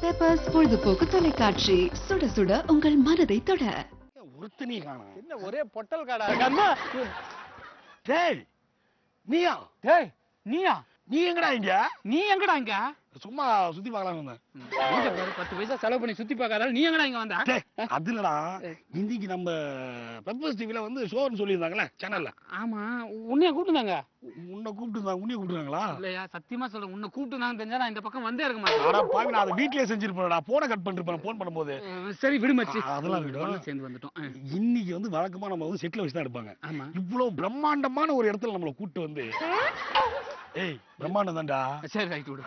Peppers பொழுதுபோக்கு தொலைக்காட்சி, சுட சுட உங்கள் மனதை தொட. ஒருத்தனி காணோம். என்ன ஒரே பொட்டல் காடா கண்ணா. டேய் நீயா? டேய் நீயா? நீ எங்கடா இங்க? நீ எங்கடா இங்க? சும்மா சுத்தி பார்க்கலாம் வந்தேன். 10 பைசா செலவு பண்ணி சுத்தி பார்க்காதால நீ எங்கடா இங்க வந்த? டேய் அது இல்லடா, இன்னைக்கு நம்ம பெப்பர்ஸ் டிவில வந்து ஷோன்னு சொல்லியிருந்தாங்களே சேனல்ல. ஆமா, உன்னைய கூப்பிட்டுதாங்க. உன்னை கூப்பிட்டுருந்தாங்க. உன்னைய கூப்பிட்டுருக்காங்களா? இல்லையா, சத்தியமா சொல்றேன், உன்னை கூப்பிட்டுதாங்க தெரிஞ்சா நான் இந்த பக்கம் வந்தே இருக்க மாட்டேன். அட பாவி, நான் அதை வீட்லயே செஞ்சிருப்பேன்டா. போனை கட் பண்ணிருப்பேன் போன் பண்ணும்போது. சரி விடு மச்சி, அதெல்லாம் விடு. ஒண்ணா சேர்ந்து வந்துட்டோம். இன்னைக்கு வந்து வழக்கமா நம்ம வந்து செட்ல வச்சு தான் எடுப்பாங்க. ஆமா, இவ்வளவு பிரம்மாண்டமான ஒரு இடத்துல நம்மள கூட்டு வந்து, ஏய் பிரம்மாண்டம் தான்டா. சரி ரைட் விடு.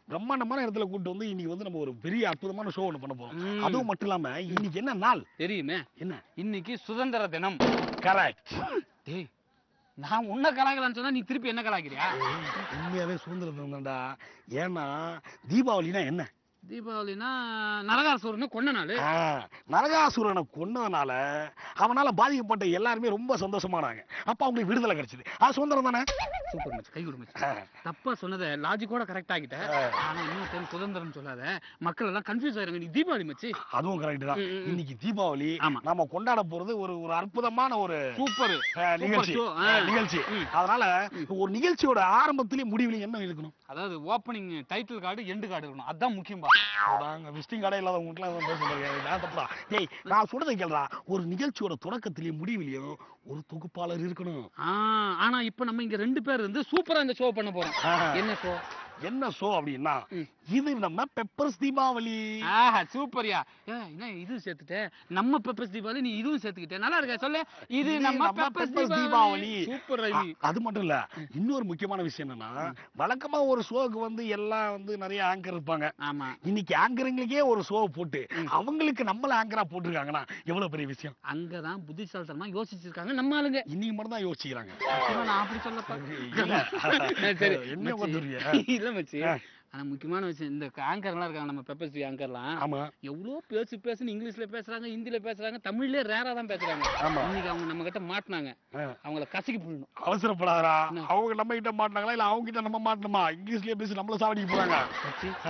பிரம்மாண்டமான இடத்துல கூட்டு வந்து இன்னைக்கு வந்து நம்ம ஒரு பெரிய அற்புதமான ஷோ ஒண்ணு பண்ண போறோம். அதுவும் மட்டும் இல்லாம இன்னைக்கு என்ன நாள் தெரியுமே? என்ன? இன்னைக்கு சுதந்திர தினம். கரெக்ட். டேய், நான் உன்னை கலாய்க்கலாம்னு சொன்னா நீ திருப்பி என்ன கலாய்க்கிறியா? உண்மையாவே சுதந்திர தினம் தான்டா. ஏன்னா தீபாவளினா என்ன? தீபாவளினா நரகாசுரனை கொன்ன நாள். நரகாசுரனை கொன்னதுனால அவனால பாதிக்கப்பட்ட எல்லாருமே ரொம்ப சந்தோஷமானாங்க. அப்ப அவங்களுக்கு விடுதலை கிடைச்சது. அது சுதந்திரம் தானே? சூப்பர் மச்சி, கை விடு மச்சி. தப்பா சொன்னதை லாஜிக்கோட கரெக்ட் ஆகிட்ட. ஆனா இன்னொரு டைம் சுதந்திரம் சொல்லாத, மக்கள் எல்லாம் கன்ஃபியூஸ் ஆயிருங்க. நீ தீபாவளி மச்சி. அதுவும் கரெக்ட் தான். இன்னைக்கு தீபாவளி. ஆமா, நாம கொண்டாட போறது ஒரு அற்புதமான ஒரு சூப்பர் நிகழ்ச்சி. அதனால ஒரு நிகழ்ச்சியோட ஆரம்பத்திலேயே முடிவுலையும் என்ன இருக்கணும்? அதாவது opening title card, end card இருக்கணும். அதான் முக்கியம். விசிட்டிங் கார்டே இல்லாதவங்களுக்கு டேய், நான் சொல்றதை கேளுடா. ஒரு நிகழ்ச்சியோட தொடக்கத்திலேயும் முடிவிலையும் ஒரு தொகுப்பாளர் இருக்கணும். ஆனா இப்ப நம்ம இங்க 2 பேர் இருந்து சூப்பரா இந்த ஷோ பண்ண போறோம். என்ன ஷோ? என்ன ஷோ அப்படின்னா, இது நம்ம பெப்பர்ஸ் தீபாவளி. சூப்பர்யா. என்ன இது சேர்த்துட்ட? நம்ம பெப்பர்ஸ் தீபாவளி, நீ இதுவும் சேர்த்துக்கிட்ட. நல்லா இருக்கா? சொல்லு. இது நம்ம பெப்பர்ஸ் தீபாவளி. சூப்பர் ரவி. அது மட்டும் இல்ல, இன்னொரு முக்கியமான விஷயம் என்னன்னா, வழக்கமா ஒரு ஷோக்கு வந்து எல்லாம் வந்து நிறைய ஆங்கர் இருப்பாங்க. ஆமா, இன்னைக்கு ஆங்கருங்களுக்கே ஒரு ஷோ போட்டு அவங்களுக்கு நம்மள ஆங்கரா போட்டுருக்காங்கன்னா எவ்வளவு பெரிய விஷயம். அங்கதான் புத்திசாலித்தனமா யோசிச்சிருக்காங்க நம்ம ஆளுங்க. இன்னைக்கு மட்டும் தான் யோசிக்கிறாங்க. நான் அப்படி சொல்லப்பா. சரி, என்ன வந்துடுறியா? இல்ல மச்சி, ஆனா முக்கியமான விஷயம், இந்த ஆங்கர் எல்லாம் இருக்காங்க நம்ம பெப்பர்ஸ் டிவி ஆங்கர்லாம். ஆமா, எவ்வளவு பேசுன்னு இங்கிலீஷ்ல பேசுறாங்க, ஹிந்தில பேசுறாங்க, தமிழ்லயே ரேரா தான் பேசுறாங்க. இன்னைக்கு அவங்க நம்ம கிட்ட மாட்டினாங்க, அவங்கள கசக்கி போடணும். அவசரப்படாதா? அவங்க நம்ம கிட்ட மாட்டினாங்களா இல்ல அவங்க கிட்ட நம்ம மாட்டணுமா? இங்கிலீஷ்லயே பேசி நம்மள சாவடிக்க போறாங்க.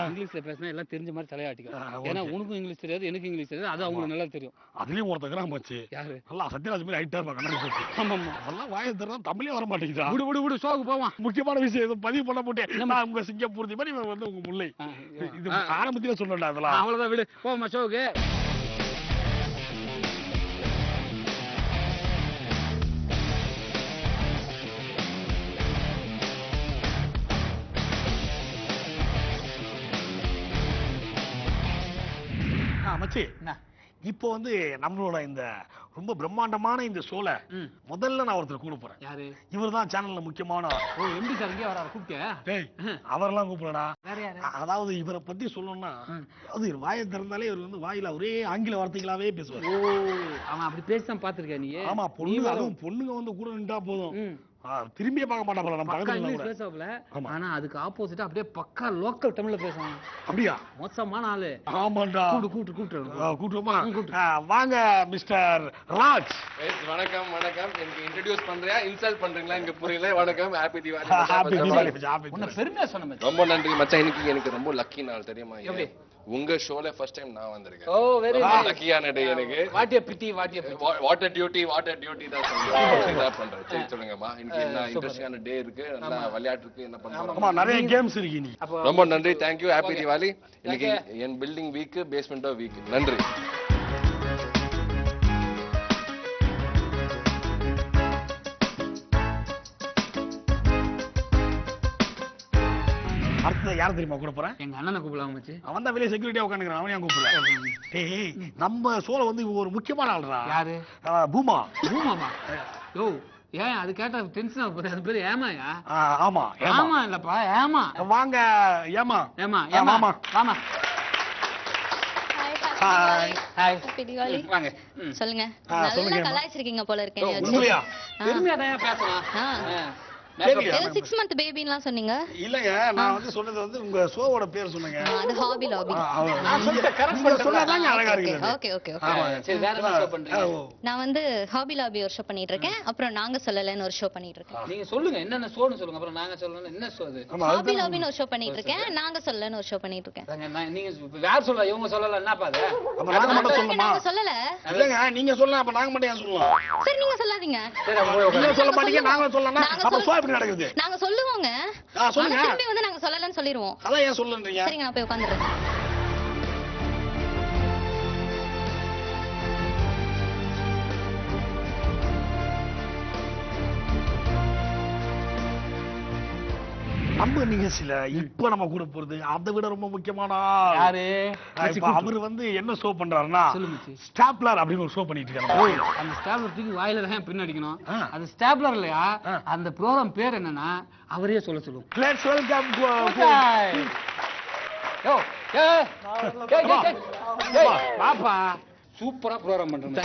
இங்கிலீஷ்ல பேசினா எல்லாம் தெரிஞ்ச மாதிரி தலையாட்டிக்கும். ஏன்னா உனக்கும் இங்கிலீஷ் தெரியாது, எனக்கு இங்கிலீஷ் தெரியாது, அது அவங்களுக்கு நல்லா தெரியும். அதுலயும் ஒருத்தர் போச்சு. யாரு? நல்லா சத்யராஜ் மாதிரி ஹைட்டா இருப்பாங்க. ஆமா, அதெல்லாம் வாயை தர தமிழே வர மாட்டேங்குதா? விடு ஷோக்கு போவான். முக்கியமான விஷயம் பதிவு பண்ண போட்டேன். உங்க சிங்கப்பூர்த்தி மாதிரி வந்து உங்க முல்லை இது ஆரம்பத்திலே சொல்லணும்டா. அதெல்லாம் அவ்வளவுதான், விடு போமா ஷோக்கு. மச்சி, இப்போ வந்து நம்மளோட இந்த ரொம்ப பிரம்மாண்டமான இந்த ஷோல முதல்ல நான் ஒருத்தர் கூப்பிட போறேன். யாரு? இவர்தான் சேனல்ல முக்கியமான. ஓ, எம்டி சார் இங்கே வராரு, கூப்பிட்டியா? டேய், அவரெல்லாம் கூப்பிடடா. வேற யாரு? அதாவது இவரை பத்தி சொல்லணும்னா, அது வாயை திறந்தாலே இவர் வந்து வாயில ஒரே ஆங்கில வார்த்தைகளாவே பேசுவார். ஓ, அவன் அப்படி பேசிதான் பாத்துருக்க நீ? ஆமா, பொண்ணுங்க, அதுவும் பொண்ணுங்க வந்து கூட நின்றா போதும், திரும்பியே பார்க்க மாட்டாங்க. நம்ம பக்கத்துல பேசல. ஆனா அதுக்கு ஆப்போசிட்டா அப்படியே பக்கா லோக்கல் தமிழ்ல பேசுவாங்க. அப்படியா? மோசமான ஆளு. ஆமாண்டா. கூட்டுமா? வாங்க மிஸ்டர் ராஜ். வணக்கம். எனக்கு இன்ட்ரோடியூஸ் பண்றியா, இன்சல்ட் பண்றீங்களா? எனக்கு புரியல. வணக்கம். ஹாப்பி தீபாவளி. உன்னை பெருமையா சொன்ன. ரொம்ப நன்றி மச்சான். இன்னைக்கு எனக்கு ரொம்ப லக்கி நாள் தெரியுமா? உங்க ஷோல ஃபர்ஸ்ட் டைம் நான் வந்திருக்கேன். ஓ, வெரி லக்கியான டே எனக்கு. What a pity. What a duty தான் பண்றேன். சரி சொல்லுங்கம்மா, இன்னைக்கு என்ன இன்ட்ரெஸ்டிங்கான டே இருக்கு, நல்லா விளையாட்டு இருக்கு, என்ன பண்றோம்? நிறைய கேம்ஸ் இருக்கு நீ. ரொம்ப நன்றி, தேங்க் யூ. ஹாப்பி தீபாவளி. இன்னைக்கு என் பில்டிங் வீக், பேஸ்மெண்டோ வீக். நன்றி. அடுத்து யார் தெரியுமா கூட போறேன்? எங்க அண்ணனை கூப்பிடலாம் மச்சி. அவன் தான் வெளியே செக்யூரிட்டியா உட்காந்துக்கிறான். அவன் ஏன் கூப்பிடலாம்? ஏய், நம்ம சோல வந்து ஒரு முக்கியமான ஆள்றா. யாரு? பூமா. பூமாமா? யோ, ஏன் அது கேட்டா டென்ஷன் ஆக போகுது? அது பேரு ஏமாயா? ஆமா, ஏமா இல்லப்பா, ஏமா. வாங்க ஏமா. ஏமா வாமா. ஹாய். ஹாய். தீபாவளி. வாங்க. சொல்லுங்க. நல்லா கலாய்ச்சிருக்கீங்க போல இருக்கேன். உண்மையா? பெருமையா தான் பேசலாம். கேக்கலையா? ஏதோ 6 மந்த் பேபின்லாம் சொன்னீங்க. இல்லங்க நான் வந்து சொன்னது வந்து உங்க ஷோவோட பேர் சொன்னேங்க. அது ஹாபி லாபி. நான் சொல்லிட்டேன், correct நீங்க பண்ணிட்டேன். சொன்னதாங்க அழகா இருக்குது. Okay okay okay. ஆமா. சரி, வேற என்ன ஷோ பண்றீங்க? நான் வந்து ஹாபி லாபி ஒரு ஷோ பண்ணிட்டு இருக்கேன். அப்புறம் நாங்க சொல்லலன்னு ஒரு ஷோ பண்ணிட்டு இருக்கேன். நீங்க சொல்லுங்க என்னென்ன ஷோன்னு சொல்லுங்க, அப்புறம் நாங்க சொல்லணும். என்ன ஷோ அது? ஆமா, ஹாபி அதுதான். லாபின்னு ஒரு ஷோ பண்ணிட்டு இருக்கேன். நாங்க சொல்லலன்னு ஒரு ஷோ பண்ணிட்டு இருக்கேன். நீங்க வேற சொல்ல, இவங்க சொல்லல, என்னப்பா அது? அப்ப நாங்க மட்டும் சொல்லணுமா? நாங்க சொல்லல. இல்லங்க நீங்க சொல்லலாம், அப்ப நாங்க மட்டும் ஏன் சொல்லலாம்? சரி நீங்க சொல்லாதீங்க. சரி, அப்ப போய் நீங்க உட்காருங்க. சொல்ல மாட்டீங்க, நாங்க சொல்லலாம். நாங்க அப்ப சொல்ல- ஷோ எப்படி நடக்குது? நாங்க சொல்லுவோங்க. சொல்லுங்க. ஆனா திரும்பி வந்து நாங்க சொல்லலன்னு சொல்லிடுவோம். அதான் ஏன் சொல்லன்றீங்க? சரிங்க நான் போய் உட்கார்ந்துறேன். நம்ம நிகழ்ச்சியில இப்ப நம்ம கூட போறது அதை விட ரொம்ப முக்கியமான ஆள். யாரு? இப்ப அவரு வந்து என்ன ஷோ பண்றாருன்னா சொல்லு மச்சி. ஸ்டாப்லர் அப்படின்னு ஒரு ஷோ பண்ணிட்டு இருக்காரு. அந்த ஸ்டாப்லர் தூக்கி வாயில தான் பின் அடிக்கணும். ஆ. அது ஸ்டாப்லர் இல்லையா? ஆ. அந்த ப்ரோகிராம் பேர் என்னன்னா அவரே சொல்ல சொல்லுவோம். லெட்ஸ் வெல்கம் யோ, ஏய், பாப்பா சூப்பரா ப்ரோகிராம் பண்றேன்.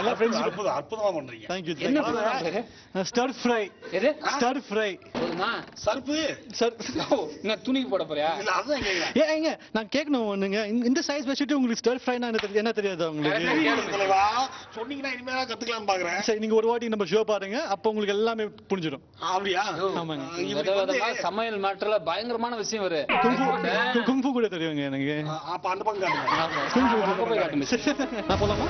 எல்லா ஃப்ரெண்ட்ஸ் அற்புதமா பண்றீங்க. என்ன ப்ரோகிராம் பேரு? ஸ்டர் ஃப்ரை. எது? ஸ்டர் ஃப்ரை. போதுமா? சர்ப்பு நான் துணிக்கு போட போறியா? இல்ல அதான் கேக்குறேன். ஏங்க நான் கேட்கணும் ஒண்ணுங்க, இந்த சைஸ் வச்சுட்டு உங்களுக்கு ஸ்டர் ஃப்ரைனா என்ன தெரியாது உங்களுக்கு? தெரியுது தலைவா, சொன்னீங்கன்னா இனிமே தான் கத்துக்கலாம் பாக்குறேன். சரி நீங்க ஒரு வாட்டி நம்ம ஷோ பாருங்க, அப்ப உங்களுக்கு எல்லாமே புரிஞ்சிடும். அப்படியா? ஆமாங்க. இவருக்கு வந்து சமையல் மேட்டர்ல பயங்கரமான விஷயம் வரு. குங்ஃபு கூட தெரியுங்க எனக்கு. அப்ப அந்த பக்கம் காட்டுங்க. அங்க போய் காட்டு. நான் போலாமா?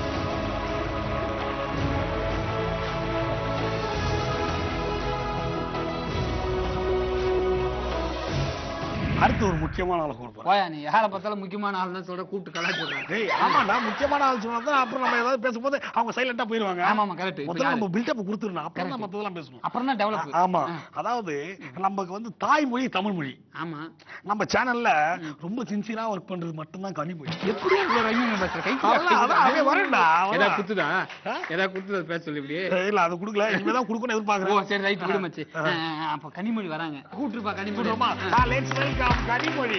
அடுத்து ஒரு முக்கியமான ஆளை கூப்பிடுறேன். போயா, நீ யாரை பார்த்தாலும் முக்கியமான ஆள் தான் சொல்ற, கூப்பிட்டு கலாய்ச்சி விடுறேன். ஏய் ஆமாடா, முக்கியமான ஆள் சொன்னா தான் அப்புறம் நம்ம ஏதாவது பேசும்போது அவங்க சைலண்டா போயிடுவாங்க. ஆமா கரெக்ட். முதல்ல நம்ம பில்டப் கொடுத்துறணும், அப்புறம் தான் மத்ததெல்லாம் பேசணும். அப்புறம் தான் டெவலப். ஆமா, அதாவது நமக்கு வந்து தாய்மொழி தமிழ் மொழி. ஆமா. நம்ம சேனல்ல ரொம்ப சின்சியரா ஒர்க் பண்றது மட்டும்தான் கனிமொழி. எப்படி இவ்வளவு ரைமிங் பேசுற? கை அதான் அப்படியே வரேன்டா. ஏதா குத்துதா? ஏதா குத்துதா பேச சொல்லி இப்படி? இல்ல அது குடுக்கல, இனிமேதான் குடுக்கணும் ஓ எதிர்பார்க்கறேன். சரி ரைட், விடு மச்சி. அப்ப கனிமொழி வராங்க, கூட்டுப்பா கனிமொழி. கூடுமா? Let's welcome Kanimozhi.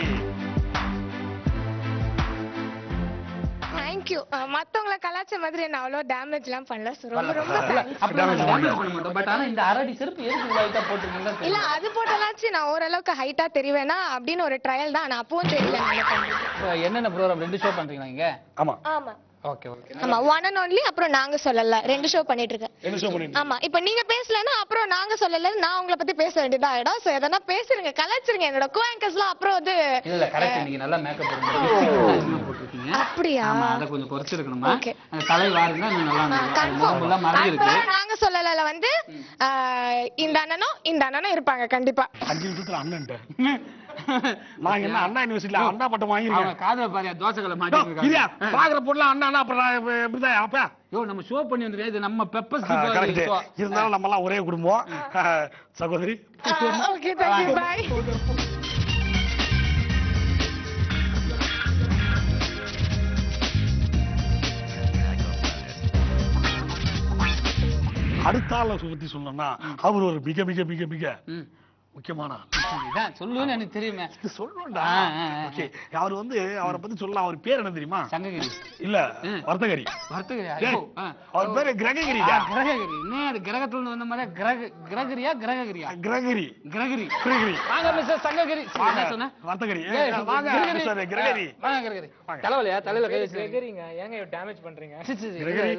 தேங்க்யூ. மத்தவங்கள கலாச்ச மாதிரி என்ன அவ்வளோ டேமேஜ் எல்லாம் பண்ணல. So ரொம்ப ரொம்ப thanks. அப்படி நம்ம damage பண்ண மாட்டோம். பட் ஆனா இந்த அரடி செருப்பு எதுக்கு இவ்வளவு ஹைட்டா போட்டுருக்கீங்களா? இல்ல அது போட்டலாச்சு நான் ஓரளவுக்கு ஹைட்டா தெரிவேனா அப்படின்னு ஒரு ட்ரையல் தான். நான் அப்பவும் தெரியல என்ன பண்றது. என்னென்ன ப்ரோகிராம் 2 ஷோ பண்றீங்களா இங்க? ஆமா ஆமா ஓகே ஓகே. ஆமா, ஒன் அண்ட் ஒன்லி. அப்புறம் நாங்க சொல்லல 2 ஷோ பண்ணிட்டு இருக்கேன். என்ன ஷோ பண்ணிட்டு? ஆமா, இப்போ நீங்க பேசலன்னா அப்புறம் நாங்க சொல்லல, நான் உங்களை பத்தி பேச வேண்டியதா ஆயிடும். சோ எதனா பேசுறீங்க, கலாச்சிருங்க என்னோட கோஆங்கர்ஸ்லாம். அப்புறம் வந்து இல்ல கரெக்ட், நீங்க நல்லா மேக்கப் போட்டுருக்கீங்க. அப்படியா? ஆமா, அத கொஞ்சம் குறைச்சிருக்கணுமா? Okay. அந்த தலை வாருங்க, இன்னும் நல்லா இருந்துரும். கன்ஃபார்ம். எல்லாம் மறந்து இருக்கு. நாங்க சொல்லல வந்து இந்த அண்ணனும் இருப்பாங்க கண்டிப்பா. 5 நிமிஷத்துல அண்ணன்ட்ட நான் என்ன அண்ணா யூனிவர்சிட்டில அண்ணா பட்டம் அவங்க வாங்கிருக்கேன். காதுல பாரியா தோசைகளை மாட்டி இல்லையா இருக்காங்க. பாக்குற பொருள் அண்ணா அண்ணா அப்புறம் நான் இப்படிதான் அப்ப யோ நம்ம ஷோ பண்ணி வந்துருக்கு, இது நம்ம பெப்பர்ஸ் கரெக்ட். ஷோ. இருந்தாலும் நம்ம எல்லாம் ஒரே குடும்பம். சகோதரி ஓகே தேங்க்யூ பை. அடுத்த ஆளை பத்தி சொல்லணும்னா அவர் ஒரு மிக மிக மிக மிக ம். முக்கியமான ஆள். இதான் சொல்லுவேன்னு எனக்கு தெரியுமே. இது சொல்லணும்டா. ஆ. ஓகே, அவர் வந்து அவரை பத்தி சொல்லலாம். அவர் பேர் என்ன தெரியுமா? சங்ககிரி. இல்ல வர்த்தகரி. வர்த்தகரி. டேய், ஐயோ. அவர் பேரு கிரககிரிடா. கிரககிரி. என்ன அது கிரகத்துல இருந்து வந்த மாதிரி கிரககிரியா கிரககிரியா? கிரககிரி. கிரககிரி. கிரககிரி. வாங்க மிஸ்டர் சங்ககிரி. என்ன சொன்ன? வர்த்தகரி. ஏய், வாங்க கிரககிரி. மிஸ்டர் கிரககிரி. வாங்க கிரககிரி. தலைவலியா? தலையில கை வச்சு. கேக்குறீங்க ஏங்க டேமேஜ் பண்றீங்க? கிரககிரி,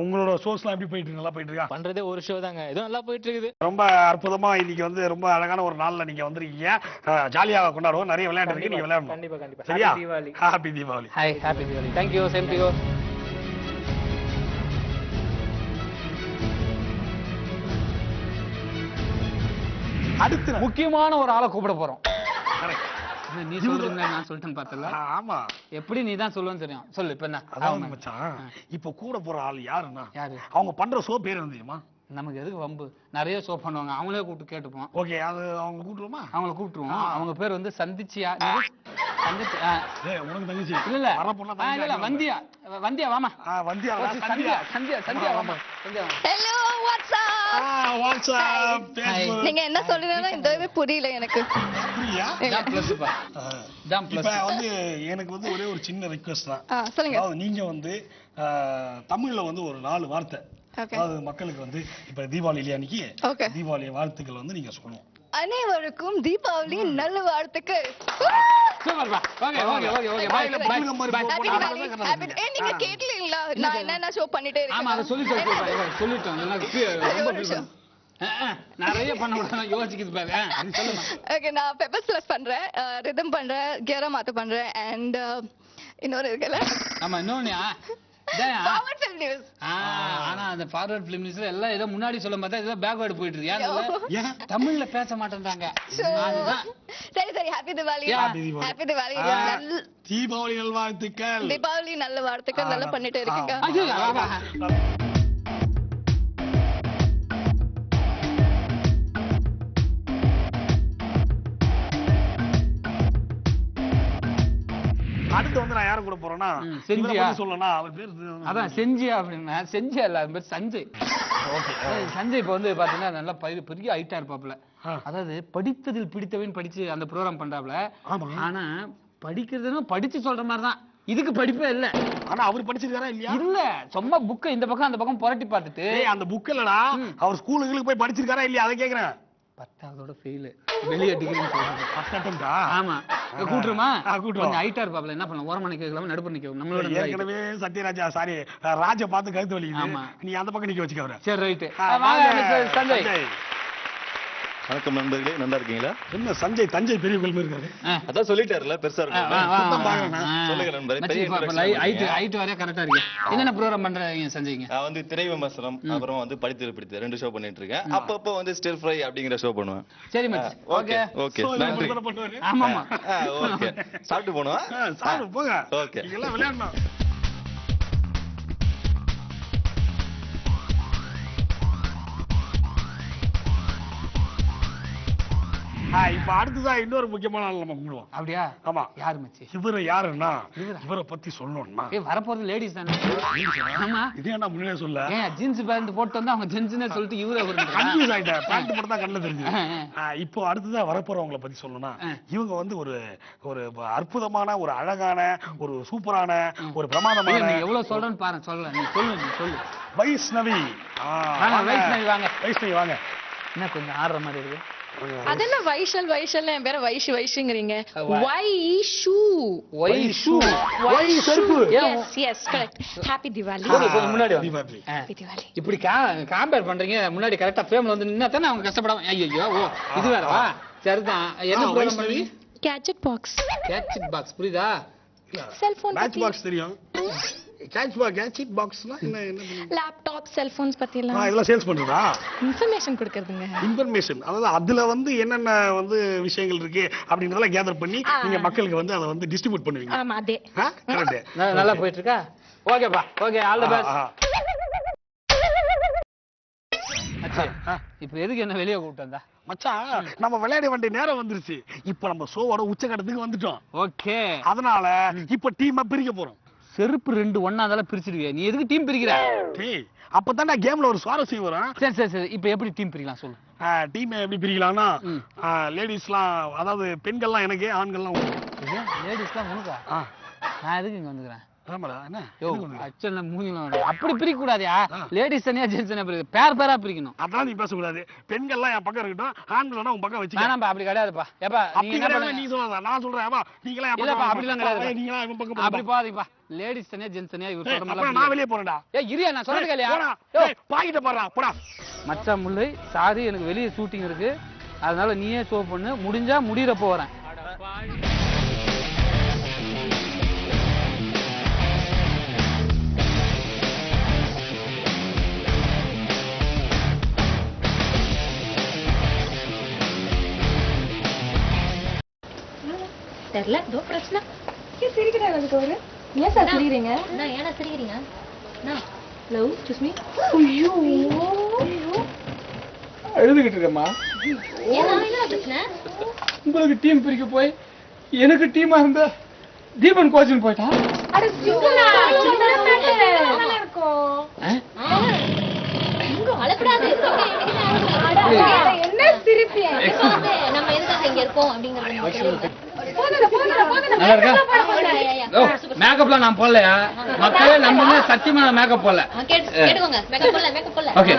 உங்களோட ஷோஸ்லாம் எப்படி போயிட்டு இருக்கு? நல்லா போயிட்டு இருக்கா? பண்றதே ஒரு ஷோ தாங்க, ஏதோ நல்லா போயிட்டு இருக்குது. ரொம்ப அற்புதமா இன்னைக்கு வந்து ரொம்ப அழகான ஒரு நாள்ல நீங்க வந்திருக்கீங்க. ஜாலியா கொண்டாடுவோம். நிறைய விளையாட்டு இருக்கு, நீங்க விளையாடணும். கண்டிப்பா கண்டிப்பா. சரியா? Happy Diwali. Happy Deepavali. Hi, happy Deepavali. Thank you, same to you. அடுத்து முக்கியமான ஒரு ஆளை கூப்பிட போறோம். Correct. நீ சொல்றீங்க, நான் சொல்லிட்டேன் பார்த்தல. ஆமா, எப்படி நீ தான் சொல்லுவேன்னு தெரியும். சொல்லு இப்ப என்ன? அதாவது மச்சான், இப்ப கூட போற ஆள் யாருன்னா யாரு? அவங்க பண்ற ஷோ பேர் என்ன தெரியுமா? நமக்கு எதுக்கு வம்பு? நிறைய ஷோ பண்ணுவாங்க, அவங்களே கூப்பிட்டு கேட்டுப்போம். ஓகே, அது அவங்க கூட்டுருமா? அவங்கள கூப்பிட்டுருவோம். அவங்க பேர் வந்து சந்திச்சியா? சந்திச்சு ஏய், உனக்கு தங்கச்சி இல்ல இல்ல வர பொண்ணா இல்ல இல்ல, வந்தியா வந்தியா வாமா. வந்தியா சந்தியா சந்தியா சந்தியா வாமா. சந்தியா வாமா. Hello what's up. WhatsApp Facebook. நீங்க என்ன சொல்றீங்கன்னா இந்த புரியல எனக்கு. புரியா? தான் பிளஸ் பா. தான் இப்ப பிளஸ். வந்து எனக்கு வந்து ஒரே ஒரு சின்ன ரிக்வெஸ்ட் தான். சொல்லுங்க. அதாவது நீங்க வந்து தமிழ்ல வந்து ஒரு 4 வார்த்தை Okay. அதாவது மக்களுக்கு வந்து இப்ப தீபாவளி இல்லையா அன்னைக்கு Okay. தீபாவளி வாழ்த்துக்கள் வந்து நீங்க சொல்லணும். அனைவருக்கும் தீபாவளி நல்ல வாழ்த்துக்கள். சூப்பர்ப்பா. Okay okay okay okay bye வாயில பட்டுக்க மாதிரி பை. போ- போனா நீங்க கேட்கலீங்களா நான் என்னென்ன ஷோ பண்ணிட்டே ஆமா அத இருக்கேன். சொல்லிட்டோம் நல்லா ரொம்ப feel பண்ணு. நிறைய பண்ண விட யோசிக்குது பாரு அது சொல்லுமா. ஓகே நான் பெப்பர் ஸ்லஷ் பண்றேன், ரிதம் பண்றேன், கியரா மாத்த பண்றேன் அண்ட் இன்னொரு இருக்குல்ல ஆமா இன்னொன்னு Forward film news. ஆனா அந்த ஃபார்வர்ட் ஃபிலிம் நியூஸ்ல எல்லாம் ஏதோ முன்னாடி சொல்ல பார்த்தா ஏதோ பேக்வர்ட் போயிட்டு இருக்கு. ஏன் தமிழ்ல பேச மாட்டேன்றாங்க. அதுதான் சரி சரி ஹாப்பி திவாலி. ஹாப்பி திவாலி. தீபாவளி நல்வாழ்த்துக்கள். தீபாவளி நல்ல வாழ்த்துக்கள் நல்லா பண்ணிட்டே இருக்கீங்க. ஐயோ அடுத்து வந்து நான் யாரை கூட போறேன்னா செஞ்சியா சொல்லணும் அவர் பேர் அதான் செஞ்சியா அப்படின்னா செஞ்சியா இல்ல அது பேர் சஞ்சய். ஓகே சஞ்சய் இப்ப வந்து பாத்தீங்கன்னா நல்லா பெரிய ஹைட்டா இருப்பாப்ல. அதாவது படித்ததில் பிடித்தவன் படிச்சு அந்த ப்ரோகிராம் பண்றாப்ல. ஆனா படிக்கிறதுன்னு படிச்சு சொல்ற மாதிரி தான். இதுக்கு படிப்பே இல்ல. ஆனா அவர் படிச்சிருக்காரா இல்லையா? இல்ல சும்மா புக்க இந்த பக்கம் அந்த பக்கம் புரட்டி பார்த்துட்டு அந்த புக் இல்லடா அவர் ஸ்கூலுக்கு போய் படிச்சிருக்காரா இல்லையா அதை கேக்குறேன். 10ஆவதோட ஃபெயில் வெளிய டிகிரி சொல்றாங்க. 10 அட்டம்ப்டா? ஆமா கூட்டுருமா கூட்டுறோம். கொஞ்சம் ஹைட்டா இருப்பாப்ல என்ன பண்ணலாம் ஓரமா நிக்கலாம் நடுப்புற நிக்கலாம் நம்மளோட ஏற்கனவே சத்யராஜா சாரி ராஜா பார்த்து கழுத்து வலிக்குது. நீ அந்த பக்கம் நிக்க வச்சுக்க அவரை. சரி ரைட் வாங்க சஞ்சய். வணக்கம் நண்பர்களே, நல்லா இருக்கீங்களா? என்ன சஞ்சய் தஞ்சை பெரிய கோயில் இருக்காரு. அதான் சொல்லிட்டாருல பெருசா இருக்கு. சொல்லுங்க நண்பரே, பெரிய ஹைட் வரைய கரெக்டா இருக்கு. என்னென்ன ப்ரோகிராம் பண்றீங்க சஞ்சய்ங்க? நான் வந்து திரை விமர்சனம் அப்புறம் வந்து படித்து பிடித்து 2 ஷோ பண்ணிட்டு இருக்கேன். அப்பப்போ வந்து ஸ்டில் ஃப்ரை அப்படிங்கிற ஷோ பண்ணுவேன். சரி மச்சி ஓகே ஓகே நன்றி. ஆமா ஆமா ஓகே சாப்பிட்டு போணும். சாப்பிட்டு போங்க. ஓகே இதெல்லாம் விளையாடணும். இப்ப அடுத்ததான் இன்னொரு முக்கியமான ஆள் நம்ம கும்பிடுவோம். அப்படியா? ஆமா. யாரு மச்சி? இவரு யாருன்னா இவரை பத்தி சொல்லணும்னா வரப்போறது லேடிஸ் தானே. ஆமா இது என்ன முன்னே சொல்ல ஜீன்ஸ் பேண்ட் போட்டு வந்து அவங்க ஜென்ஸ்னே சொல்லிட்டு இவரே கன்ஃபியூஸ் ஆயிட்டேன். பேண்ட் போட்டு தான் கண்ணுல தெரிஞ்சு. இப்போ அடுத்ததான் வரப்போறவங்களை பத்தி சொல்லணும்னா இவங்க வந்து ஒரு அற்புதமான ஒரு அழகான ஒரு சூப்பரான ஒரு பிரமாதமான நீ எவ்வளவு சொல்றேன்னு பாரு சொல்ல நீ சொல்லு வைஷ்ணவி. வைஷ்ணவி வாங்க. வைஷ்ணவி வாங்க. என்ன கொஞ்சம் ஆடுற மாதிரி இருக்கு. அதெல்லாம் வைஷல் என் பேரை வைஷுங்கிறீங்க. Vaishu yes correct. Happy Diwali. முன்னாடி ஹாப்பி திவாலி. இப்படி கம்பேர் பண்றீங்க. முன்னாடி கரெக்டா ஃபேம்ல வந்து நின்னா தானே அவங்க கஷ்டப்படாம. ஐயோ ஓ இது வேறவா? சரிதான். என்ன ப்ரோகிராம் பண்ணி? Gadget box. கேட்ஜெட் பாக்ஸ் புரியுதா? செல்போன் மேட்ச் பாக்ஸ் தெரியும். கேட்ஜெட் பாக்ஸ்னா என்ன லேப்டாப் செல்போன்ஸ் பத்திலாம் இதெல்லாம் சேல்ஸ் பண்றதா? இன்ஃபர்மேஷன் கொடுக்கிறதுங்க. இன்ஃபர்மேஷன் அதாவது அதுல வந்து என்னென்ன வந்து விஷயங்கள் இருக்கு அப்படின்றதெல்லாம் கேதர் பண்ணி நீங்க மக்களுக்கு வந்து அதை வந்து டிஸ்ட்ரிபியூட் பண்ணுவீங்க. ஆமா அதே. கரெக்ட். நல்லா போயிட்டு இருக்கா? ஓகேப்பா ஓகே ஆல் தி பெஸ்ட். அச்சா இப்போ எதுக்கு என்ன வெளிய கூப்பிட்டு வந்தா? மச்சான் நம்ம விளையாட வேண்டிய நேரம் வந்துருச்சு. இப்போ நம்ம ஷோவோட உச்சகட்டத்துக்கு வந்துட்டோம். ஓகே அதனால இப்போ டீமை பிரிக்க போறோம். செருப்பு 2 ஒண்ணா அதெல்லாம் பிரிச்சிடுவியா? நீ எதுக்கு டீம் பிரிக்கிற? டேய் அப்பதான் கேம்ல ஒரு சுவாரஸ்யம் வரும். சரி இப்போ எப்படி டீம் பிரிக்கலாம் சொல்லு. டீம் எப்படி பிரிக்கலாம்னா லேடிஸ்லாம் அதாவது பெண்கள்லாம் எனக்கு ஆண்கள்லாம் உங்களுக்கு. லேடிஸ்லாம் உனக்கா? நான் எதுக்கு இங்க வந்துக்கிறேன்? ஆமாடா என்ன அச்சல்ல மூஞ்சிலாம் அப்படி பிரிக்க கூடாதயா. லேடிஸ் தனியா ஜென்ஸ் தனியா பிரிக்க பேரா பிரிக்கணும். அதான் நீ பேச கூடாது. பெண்கள்லாம் என் பக்கம் இருக்கட்டும், ஆண்கள்னா உன் பக்கம் வச்சுக்க. வேணாம்பா அப்படி கிடையாதுப்பா. ஏப்பா நீங்க என்ன பண்ண? நீ சொல்லாத நான் சொல்றேன். ஏப்பா நீங்களே என் இல்லப்பா பக்கம் அப்படிலாம் கிடையாது. நீங்களா என் பக்கம் அப்படி பாதிப்பா. லேடிஸ் தனியா ஜென்ஸ் தனியா இவங்க சொல்ற அப்புறம் நான் வெளிய போறேன்டா. இரியா நான் சொல்றது கேளியா? ஏய் பாக்கிட்ட பாறா போடா. மச்சான் முல்லை சாரி எனக்கு வெளிய ஷூட்டிங் இருக்கு. அதனால நீயே ஷோ பண்ணு. முடிஞ்சா முடியறப்ப வரேன். தெரியல ஏதோ பிரச்சனை. ஏன் சிரிக்கிறாங்க அதுக்கு அவரு? ஏன் சார் சிரிக்கிறீங்க? நான் ஏன்னா சிரிக்கிறீங்க? நான் லவ் எக்ஸ்கியூஸ் மீ. ஐயோ எழுதிக்கிட்டு இருக்கேம்மா. ஏன்னா என்ன பிரச்சனை? உங்களுக்கு டீம் பிரிக்க போய் எனக்கு டீமா இருந்த தீபன் கோச்சிங் போயிட்டா? அட சிங்கலா நல்லா இருக்கும். அலப்படாது. என்ன சிரிப்பியா? நம்ம எதுக்காக இங்க இருக்கோம் அப்படிங்கறது நல்லா இருக்கா? ஓ, மேக்கப்லாம் நான் போடலையா? மக்களே நம்புங்க, சத்தியமா நான் மேக்கப் போடல. கேட்டுக்கோங்க மேக்கப் போடல ஓகே,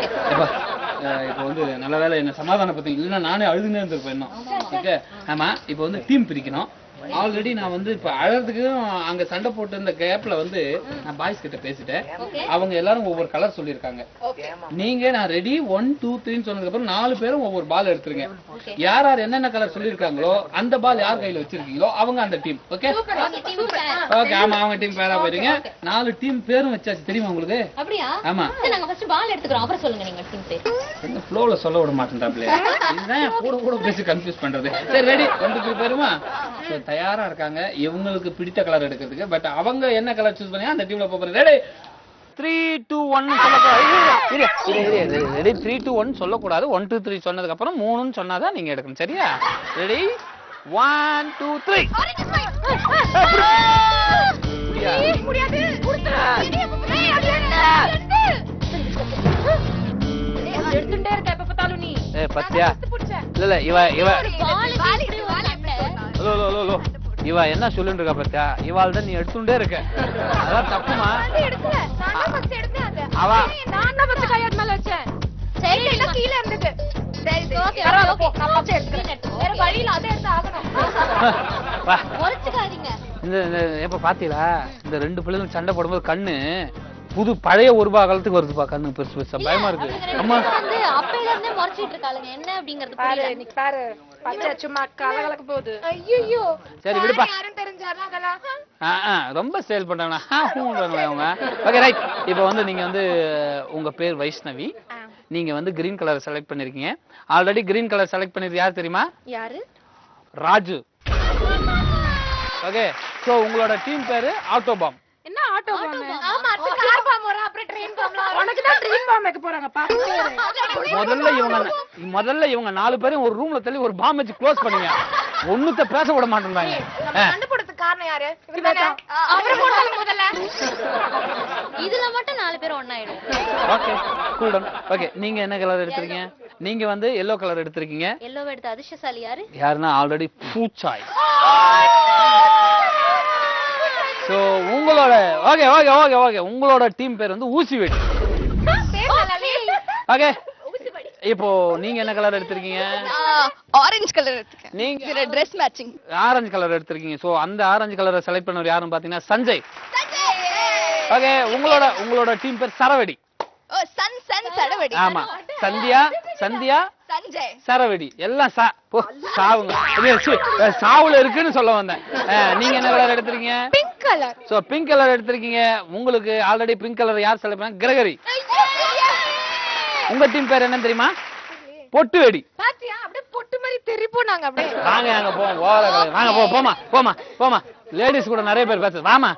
இப்போ வந்து நல்ல வேலை என்ன சமாதானப்படுத்தி, இல்லைன்னா நானே அழுதுனே இருந்திருப்பேன் இன்னும். ஓகே, ஆமா, இப்போ வந்து டீம் பிரிக்கணும். ஆல்ரெடி நான் வந்து இப்ப அழறதுக்கும் அங்க சண்டை போட்டு இருந்த கேப்ல வந்து நான் பாய்ஸ் கிட்ட பேசிட்டேன். அவங்க எல்லாரும் ஒவ்வொரு கலர் சொல்லியிருக்காங்க. நீங்க நான் ரெடி 1 2 3 சொன்னதுக்கு அப்புறம் 4 பேரும் ஒவ்வொரு பால் எடுத்துருங்க. யார் யார் என்னென்ன கலர் சொல்லியிருக்காங்களோ அந்த பால் யார் கையில வச்சிருக்கீங்களோ அவங்க அந்த டீம். ஓகே ஓகே, ஆமா, அவங்க டீம் பேரா போயிருங்க. 4 டீம் பேரும் வச்சாச்சு, தெரியுமா உங்களுக்கு? அப்படியா? ஆமா, நாங்க ஃபர்ஸ்ட் பால் எடுத்துக்கிறோம், அப்புறம் சொல்லுங்க நீங்க டீம் பேர். என்ன ஃப்ளோல சொல்ல விட மாட்டேன்டாப்ல. இதுதான் கூட பேசி கன்ஃபியூஸ் பண்றது. சரி, ரெடி 1 2 3 பேருமா தயாரா இருக்காங்க இவங்களுக்கு பிடித்த கலர் எடுக்கிறதுக்கு. பட் அவங்க என்ன கலர் சூஸ் பண்ணி அந்த டீம்ல போறது. ரெடி 3 2 1 சொல்லக்கூடாது. ரெடி 3 2 1 சொல்லக்கூடாது. 1 2 3 சொன்னதுக்கு அப்புறம் 3ன்னு சொன்னாதான் நீங்க எடுக்கணும். சரியா? ரெடி 1 2 3. முடியாது எடுத்துட்டே இருக்க எப்ப பார்த்தாலும் நீ. பத்தியா? இல்ல இவ இவ என்ன சொல்லிட்டு இருக்கா பத்தியா? இவாள் தான் நீ எடுத்துட்டே இருக்க. அதான் தப்புமா? அவ நான் தான் ஃபர்ஸ்ட் கையாட் மேல வச்சேன். சரி இல்ல கீழ இருந்துது. சரி ஓகே ஓகே நான் ஃபர்ஸ்ட் எடுத்துறேன். வேற வழியில அத எடுத்து ஆகணும். வா, ஒருச்சுக்காதீங்க. இந்த எப்ப பாத்தீங்களா இந்த 2 பிள்ளைகளும் சண்டை போடும்போது கண்ணு புது பழைய 1 ரூபாய் காலத்துக்கு வருதுப்பா. கண்ணு பெருசு பெருசா பயமா இருக்கு. அம்மா வந்து அப்பையில இருந்தே முறைச்சிட்டு இருக்காளுங்க. என்ன அப்படிங்கிறது பாரு நீ பாரு பச்சை சும்மா கலகலக்க போகுது. ஐயோ சரி விடுப்பா. யாரும் தெரிஞ்சாரா அதெல்லாம் ரொம்ப சேல் பண்றாங்க அவங்க. Okay right. இப்போ வந்து நீங்க வந்து உங்க பேர் வைஷ்ணவி. நீங்க வந்து கிரீன் கலர் செலக்ட் பண்ணிருக்கீங்க. ஆல்ரெடி கிரீன் கலர் செலக்ட் பண்ணிருது யார் தெரியுமா? யாரு? ராஜு. ஓகே, சோ உங்களோட டீம் பேரு ஆட்டோபாம். என்ன ஆட்டோ பாம்? ஆமா அது கார் பாம் வர அப்புறம் ட்ரெயின் பாம்லாம். உனக்கு தான் ட்ரெயின் பாம் வைக்க போறாங்க பா. முதல்ல இவங்க 4 பேரும் ஒரு ரூம்ல தள்ளி ஒரு பாம் வச்சு க்ளோஸ் பண்ணுங்க. ஒண்ணுத்த பேச விட மாட்டேன்றாங்க. சண்டை போடுறதுக்கு காரணம் யாரு? இவங்க அவரை போட்டாங்க முதல்ல. இதுல மட்டும் 4 பேர் ஒண்ணாயிடும். Okay cool down. ஓகே, நீங்க என்ன கலர் எடுத்துறீங்க? நீங்க வந்து yellow கலர் எடுத்துறீங்க. எல்லோ எடுத்த அதிர்ஷ்டசாலி யாரு? யாருன்னா ஆல்ரெடி பூச்சாய். சோ உங்களோட ஓகே ஓகே ஓகே ஓகே உங்களோட டீம் பேர் வந்து ஊசி வெடி. ஓகே, இப்போ நீங்க என்ன கலர் எடுத்திருக்கீங்க? ஆரஞ்சு கலர் எடுத்துக்கேன். நீங்க Dress matching ஆரஞ்சு கலர் எடுத்திருக்கீங்க. சோ அந்த ஆரஞ்சு கலரை செலக்ட் பண்ணவர் யாருன்னு பாத்தீங்கன்னா சஞ்சய். ஓகே, உங்களோட டீம் பேர் சரவெடி. ஓ சன் சரவெடி. ஆமா, சந்தியா சஞ்சய் சரவெடி எல்லாம் சாவுங்க. சாவுல இருக்குன்னு சொல்ல வந்தேன். நீங்க என்ன கலர் எடுத்திருக்கீங்க? Pink colour. So pink colour எடுத்திருக்கீங்க. உங்களுக்கு ஆல்ரெடி பிங்க் கலர் யார் செலக்ட் பண்ணா? கிரகரி. உங்க டீம் பேர் என்ன தெரியுமா? பொட்டு வெடி. பாத்தியா அப்படியே பொட்டு மாதிரி தெரிப்போம் நாங்க அப்படியே. வாங்க அங்க போவோம். வாங்க போமா லேடிஸ் கூட நிறைய பேர் பேசு. வாமா